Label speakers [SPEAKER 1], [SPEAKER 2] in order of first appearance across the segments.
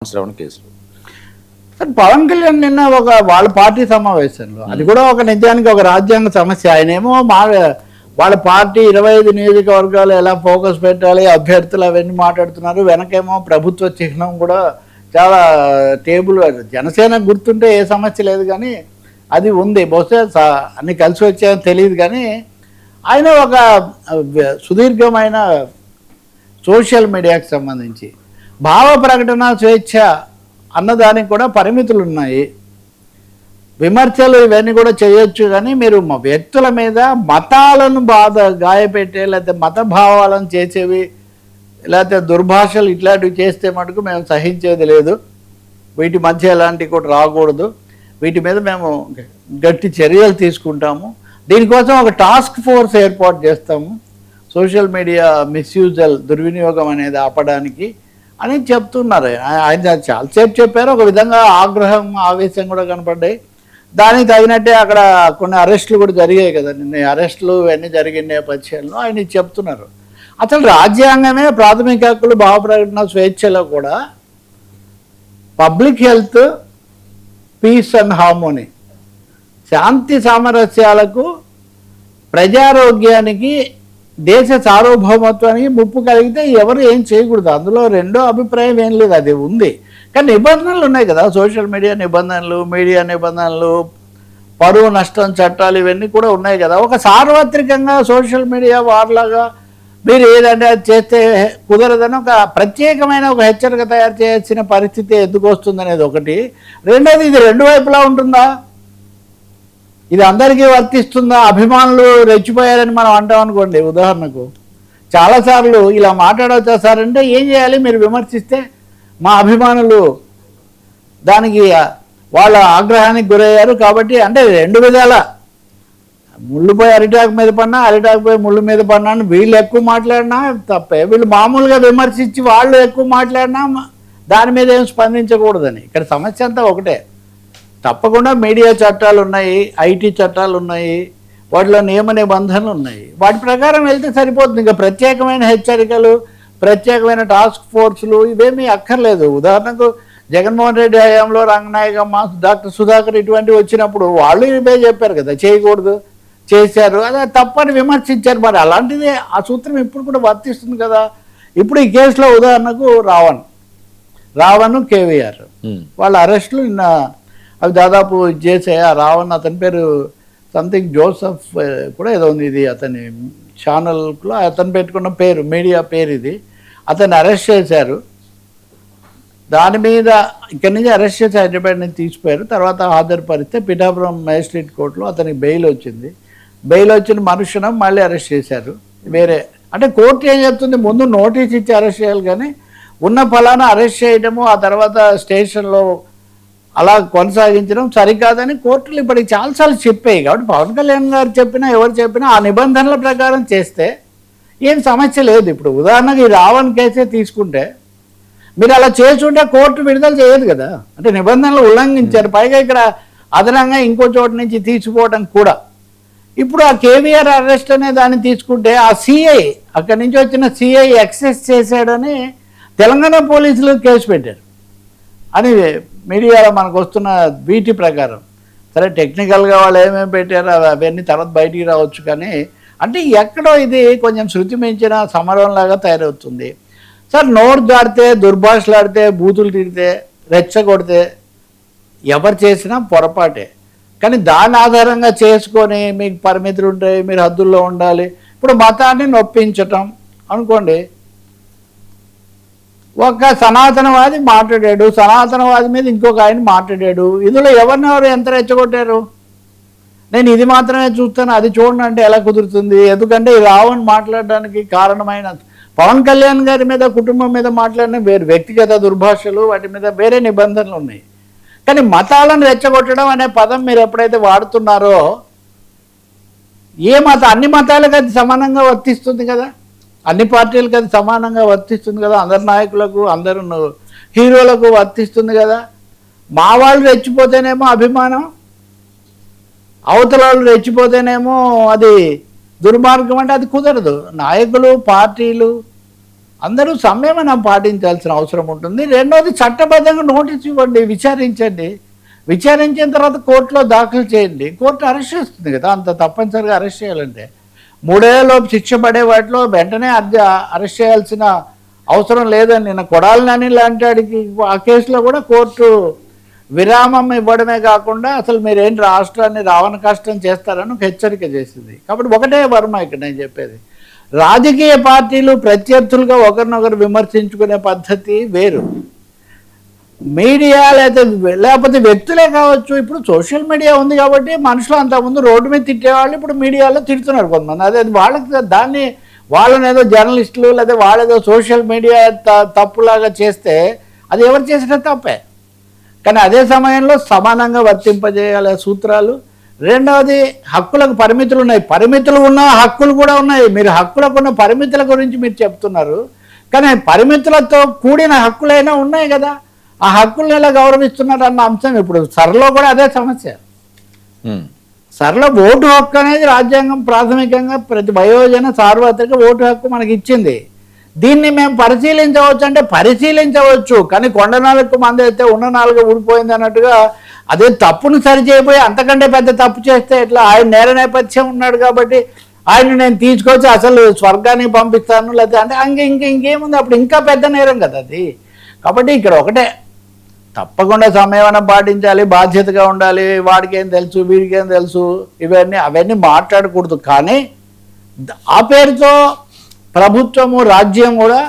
[SPEAKER 1] శ్రవణ కేసులు.
[SPEAKER 2] పవన్ కళ్యాణ్ నిన్న ఒక వాళ్ళ పార్టీ సమావేశంలో అది కూడా ఒక నిజానికి ఒక రాజ్యాంగ సమస్య. ఆయనేమో వాళ్ళ పార్టీ 25 నియోజకవర్గాలు ఎలా ఫోకస్ పెట్టాలి, అభ్యర్థులు అవన్నీ మాట్లాడుతున్నారు. వెనకేమో ప్రభుత్వ చిహ్నం కూడా చాలా టేబుల్. జనసేన గుర్తుంటే ఏ సమస్య లేదు కానీ అది ఉంది. బహుశా అన్ని కలిసి వచ్చాయని తెలియదు కానీ ఆయన ఒక సుదీర్ఘమైన సోషల్ మీడియాకి సంబంధించి భావ ప్రకటన స్వేచ్ఛ అన్నదానికి కూడా పరిమితులు ఉన్నాయి. విమర్శలు ఇవన్నీ కూడా చేయొచ్చు కానీ మీరు వ్యక్తుల మీద మతాలను గాయపెట్టే లేకపోతే మత భావాలను చేసేవి లేకపోతే దుర్భాషలు ఇట్లాంటివి చేస్తే మటుకు మేము సహించేది లేదు. వీటి మధ్య ఎలాంటివి కూడా రాకూడదు. వీటి మీద మేము గట్టి చర్యలు తీసుకుంటాము. దీనికోసం ఒక టాస్క్ ఫోర్స్ ఏర్పాటు చేస్తాము. సోషల్ మీడియా మిస్యూజల్ దుర్వినియోగం అనేది ఆపడానికి అని చెప్తున్నారు. ఆయన చాలాసేపు చెప్పారు. ఒక విధంగా ఆగ్రహం ఆవేశం కూడా కనపడ్డాయి. దానికి తగినట్టే అక్కడ కొన్ని అరెస్టులు కూడా జరిగాయి కదా. నిన్న అరెస్టులు ఇవన్నీ జరిగిన నేపథ్యంలో ఆయన చెప్తున్నారు. అసలు రాజ్యాంగమే ప్రాథమిక హక్కులు భావ ప్రకటన స్వేచ్ఛలో కూడా public health, peace and harmony, శాంతి సామరస్యాలకు, ప్రజారోగ్యానికి, దేశ సార్వభౌమత్వానికి ముప్పు కలిగితే ఎవరు ఏం చేయకూడదు. అందులో రెండో అభిప్రాయం ఏం లేదు, అది ఉంది. కానీ నిబంధనలు ఉన్నాయి కదా, సోషల్ మీడియా నిబంధనలు, మీడియా నిబంధనలు, పరువు నష్టం చట్టాలు ఇవన్నీ కూడా ఉన్నాయి కదా. ఒక సార్వత్రికంగా సోషల్ మీడియా వార్లాగా మీరు ఏదంటే అది చేస్తే కుదరదని ఒక ప్రత్యేకమైన ఒక హెచ్చరిక తయారు చేయాల్సిన పరిస్థితి ఎందుకు వస్తుందనేది ఒకటి. రెండోది, ఇది రెండు వైపులా ఉంటుందా, ఇది అందరికీ వర్తిస్తుందా? అభిమానులు రెచ్చిపోయారని మనం అంటాం అనుకోండి. ఉదాహరణకు చాలాసార్లు ఇలా మాట్లాడవచ్చా సార్ అంటే ఏం చేయాలి, మీరు విమర్శిస్తే మా అభిమానులు దానికి వాళ్ళ ఆగ్రహానికి గురయ్యారు కాబట్టి అంటే రెండు విధాల ముళ్ళు పోయి అరిటాకు మీద పడినా, అరిటాకు పోయి ముళ్ళు మీద పడినా అని వీళ్ళు ఎక్కువ మాట్లాడినా తప్పే. వీళ్ళు మామూలుగా విమర్శించి వాళ్ళు ఎక్కువ మాట్లాడినా దాని మీద ఏం స్పందించకూడదని. ఇక్కడ సమస్య అంతా ఒకటే. తప్పకుండా మీడియా చట్టాలు ఉన్నాయి, ఐటీ చట్టాలు ఉన్నాయి, వాటిలో నియమ నిబంధనలు ఉన్నాయి. వాటి ప్రకారం వెళ్తే సరిపోతుంది. ఇంకా ప్రత్యేకమైన హెచ్చరికలు, ప్రత్యేకమైన టాస్క్ ఫోర్సులు ఇవేమీ అక్కర్లేదు. ఉదాహరణకు జగన్మోహన్ రెడ్డి హయాంలో రంగనాయకమ్మ, డాక్టర్ సుధాకర్ ఇటువంటివి వచ్చినప్పుడు వాళ్ళు ఇవే చెప్పారు కదా, చేయకూడదు, చేశారు, అదే తప్పని విమర్శించారు. మరి అలాంటిది ఆ సూత్రం ఇప్పుడు కూడా వర్తిస్తుంది కదా. ఇప్పుడు ఈ కేసులో ఉదాహరణకు రావణ్ కేవీఆర్ వాళ్ళ అరెస్టులు నిన్న అవి దాదాపు చేసే. ఆ రావణ్ అతని పేరు సంథింగ్ జోసఫ్ కూడా ఏదో ఉంది, ఇది అతని ఛానల్లో అతను పెట్టుకున్న పేరు, మీడియా పేరు ఇది. అతన్ని అరెస్ట్ చేశారు. దాని మీద ఇక్కడి నుంచి అరెస్ట్ చేసి హైదరాబాద్ నుంచి తీసిపోయారు. తర్వాత హాజరుపరిస్తే పిఠాపురం మేజిస్ట్రేట్ కోర్టులో అతనికి బెయిల్ వచ్చింది. బెయిల్ వచ్చిన మరుక్షణం మళ్ళీ అరెస్ట్ చేశారు. వేరే అంటే కోర్టు ఏం చెప్తుంది, ముందు నోటీస్ ఇచ్చి అరెస్ట్ చేయాలి కానీ ఉన్న ఫలానా అరెస్ట్ చేయడము ఆ తర్వాత స్టేషన్లో అలా కొనసాగించడం సరికాదని కోర్టులు ఇప్పటికి చాలాసార్లు చెప్పాయి. కాబట్టి పవన్ కళ్యాణ్ గారు చెప్పినా ఎవరు చెప్పినా ఆ నిబంధనల ప్రకారం చేస్తే ఏం సమస్య లేదు. ఇప్పుడు ఉదాహరణకు ఈ రావణ్ కేసే తీసుకుంటే మీరు అలా చేసుంటే కోర్టు విడుదల చేయదు కదా. అంటే నిబంధనలు ఉల్లంఘించారు. పైగా ఇక్కడ అదనంగా ఇంకో చోటు నుంచి తీసుకోవడం కూడా. ఇప్పుడు ఆ కేవీఆర్ అరెస్ట్ అనే దాన్ని తీసుకుంటే ఆ సిఐ అక్కడి నుంచి వచ్చిన సిఐ ఎక్సెస్ చేశాడని తెలంగాణ పోలీసులు కేసు పెట్టారు అని మీడియాలో మనకు వస్తున్న వీటి ప్రకారం. సరే టెక్నికల్గా వాళ్ళు ఏమేమి పెట్టారో అవన్నీ తర్వాత బయటికి రావచ్చు కానీ అంటే ఎక్కడో ఇది కొంచెం శృతి మించిన సమరంలాగా తయారవుతుంది. సార్ నోరు జాడితే, దుర్భాషలాడితే, బూతులు తిడితే, రెచ్చగొడితే ఎవరు చేసినా పొరపాటే. కానీ దాని ఆధారంగా చేసుకొని మీకు పరిమితులు ఉంటాయి, మీరు హద్దుల్లో ఉండాలి. ఇప్పుడు మతాన్ని నొప్పించటం అనుకోండి, ఒక సనాతనవాది మాట్లాడాడు, సనాతనవాది మీద ఇంకొక ఆయన మాట్లాడాడు, ఇందులో ఎవరినెవరు ఎంత రెచ్చగొట్టారు, నేను ఇది మాత్రమే చూస్తాను అది చూడండి అంటే ఎలా కుదురుతుంది? ఎందుకంటే ఈ రావణ్ మాట్లాడడానికి కారణమైన పవన్ కళ్యాణ్ గారి మీద, కుటుంబం మీద మాట్లాడిన వేరు వ్యక్తిగత దుర్భాషలు, వాటి మీద వేరే నిబంధనలు ఉన్నాయి. కానీ మతాలను రెచ్చగొట్టడం అనే పదం మీరు ఎప్పుడైతే వాడుతున్నారో అన్ని మతాలకు అది సమానంగా వర్తిస్తుంది కదా, అన్ని పార్టీలకు అది సమానంగా వర్తిస్తుంది కదా, అందరు నాయకులకు, అందరు హీరోలకు వర్తిస్తుంది కదా. మా వాళ్ళు రెచ్చిపోతేనేమో అభిమానం, అవతల వాళ్ళు రెచ్చిపోతేనేమో అది దుర్మార్గం అంటే అది కుదరదు. నాయకులు, పార్టీలు, అందరూ సంయమనం పాటించాల్సిన అవసరం ఉంటుంది. రెండోది చట్టబద్ధంగా నోటీస్ ఇవ్వండి, విచారించండి. విచారించిన తర్వాత కోర్టులో దాఖలు చేయండి. కోర్టు అరెస్ట్ చేస్తుంది కదా, అంత తప్పనిసరిగా అరెస్ట్ చేయాలంటే 3 ఏళ్లలోపు శిక్ష పడే వాటిలో వెంటనే అరెస్ట్ చేయాల్సిన అవసరం లేదని నిన్న కొడాలి నాని లాంటి వాడికి ఆ కేసులో కూడా కోర్టు విరామం ఇవ్వడమే కాకుండా అసలు మీరేం రాష్ట్రాన్ని రావణ కష్టం చేస్తారని ఒక హెచ్చరిక చేసింది. కాబట్టి ఒకటే వర్మ ఇక్కడ నేను చెప్పేది, రాజకీయ పార్టీలు ప్రత్యర్థులుగా ఒకరినొకరు విమర్శించుకునే పద్ధతి వేరు. మీడియా లేకపోతే వ్యక్తులే కావచ్చు. ఇప్పుడు సోషల్ మీడియా ఉంది కాబట్టి మనుషులు అంతకుముందు రోడ్డు మీద తిట్టేవాళ్ళు ఇప్పుడు మీడియాలో తిడుతున్నారు కొంతమంది. అదే వాళ్ళకి దాన్ని వాళ్ళని ఏదో జర్నలిస్టులు లేదా వాళ్ళేదో సోషల్ మీడియా తప్పులాగా చేస్తే అది ఎవరు చేసినా తప్పే. కానీ అదే సమయంలో సమానంగా వర్తింపజేయాలి సూత్రాలు. రెండవది హక్కులకు పరిమితులు ఉన్నాయి, పరిమితులు ఉన్న హక్కులు కూడా ఉన్నాయి. మీరు హక్కులకు ఉన్న పరిమితుల గురించి మీరు చెప్తున్నారు, కానీ పరిమితులతో కూడిన హక్కులైనా ఉన్నాయి కదా, ఆ హక్కులను ఎలా గౌరవిస్తున్నారు అన్న అంశం ఇప్పుడు సరలో కూడా అదే సమస్య. సరలో ఓటు హక్కు అనేది రాజ్యాంగం ప్రాథమికంగా ప్రతి వయోజన సార్వత్రిక ఓటు హక్కు మనకి ఇచ్చింది. దీన్ని మేము పరిశీలించవచ్చు అంటే పరిశీలించవచ్చు, కానీ కొండ నాలుగు మంది అయితే ఉన్న నాలుగు ఊడిపోయింది అన్నట్టుగా అదే తప్పును సరిచేయబోయి అంతకంటే పెద్ద తప్పు చేస్తే ఎట్లా? ఆయన నేర నేపథ్యం ఉన్నాడు కాబట్టి ఆయన నేను తీసుకొచ్చి అసలు స్వర్గానికి పంపిస్తాను లేకపోతే అంటే ఇంకేముంది, అప్పుడు ఇంకా పెద్ద నేరం కదా అది. కాబట్టి ఇక్కడ ఒకటే, తప్పకుండా సంయమనం పాటించాలి, బాధ్యతగా ఉండాలి. వాడికేం తెలుసు వీడికేం తెలుసు అవన్నీ మాట్లాడకూడదు. కానీ ఆ పేరుతో ప్రభుత్వము రాజ్యం కూడా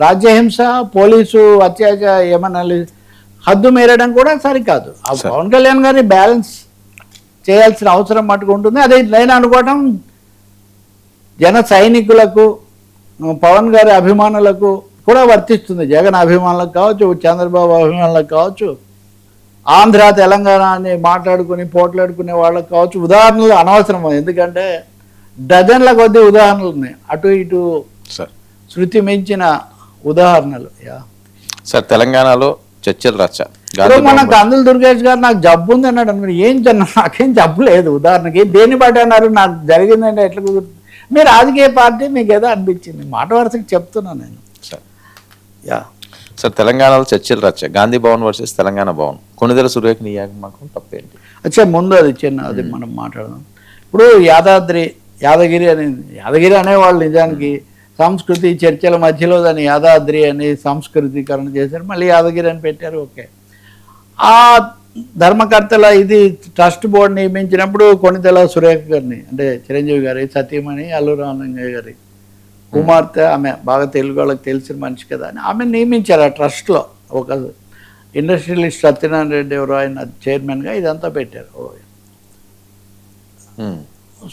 [SPEAKER 2] రాజ్యహింస పోలీసు అత్యాచార ఏమన్నా హద్దు మేరడం కూడా సరికాదు. ఆ పవన్ కళ్యాణ్ గారిని బ్యాలెన్స్ చేయాల్సిన అవసరం మటుకు ఉంటుంది. అదే నేను అనుకోవటం జన సైనికులకు పవన్ గారి అభిమానులకు కూడా వర్తిస్తుంది. జగన్ అభిమానులకు కావచ్చు, చంద్రబాబు అభిమానులకు కావచ్చు, ఆంధ్ర తెలంగాణ అని మాట్లాడుకుని పోట్లాడుకునే వాళ్ళకు కావచ్చు. ఉదాహరణలు అనవసరం, ఎందుకంటే డజన్ల కొద్ది ఉదాహరణలు ఉన్నాయి, అటు ఇటు శృతి మించిన ఉదాహరణలు.
[SPEAKER 1] సార్ తెలంగాణలో చర్చలు రచ్చ.
[SPEAKER 2] మన కందుల దుర్గేష్ గారు నాకు జబ్బు ఉంది అన్నాడు అనుకుని, ఏం నాకేం జబ్బు లేదు. ఉదాహరణకి దేన్ని బట్టి అన్నారు, నాకు జరిగిందంటే ఎట్లా కుదురుతుంది? మీ రాజకీయ పార్టీ మీకు ఏదో అనిపించింది, మాట వరుసకి చెప్తున్నాను నేను.
[SPEAKER 1] సార్ తెలంగాణలో చర్చలు రచ్చ, గాంధీ భవన్ వర్సెస్ తెలంగాణ భవన్, కొణిదెల సురేఖ నియామకం తప్పేంటి?
[SPEAKER 2] అచ్చా ముందు అది అది మనం మాట్లాడదాం. ఇప్పుడు యాదగిరి అనేవాళ్ళు నిజానికి సంస్కృతి చర్చల మధ్యలో దాన్ని యాదాద్రి అని సంస్కృతీకరణ చేశారు, మళ్ళీ యాదగిరి అని పెట్టారు. ఓకే, ఆ ధర్మకర్తల ఇది ట్రస్ట్ బోర్డు నియమించినప్పుడు కొణిదెల సురేఖ గారిని, అంటే చిరంజీవి గారి సతీమణి అల్లు రామలింగయ్య గారి కుమార్తె, ఆమె బాగా తెలుగు వాళ్ళకి తెలిసిన మనిషి కదా అని ఆమె నియమించారు. ఆ ట్రస్ట్లో ఒక ఇండస్ట్రియలిస్ట్ సత్యనారాయణ రెడ్డి ఎవరో ఆయన చైర్మన్గా ఇదంతా పెట్టారు.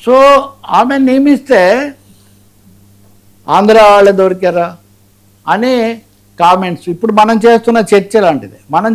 [SPEAKER 2] సో ఆమె నియమిస్తే ఆంధ్ర వాళ్ళే దొరికారా అనే కామెంట్స్ ఇప్పుడు మనం చేస్తున్న చర్చ లాంటిది. మనం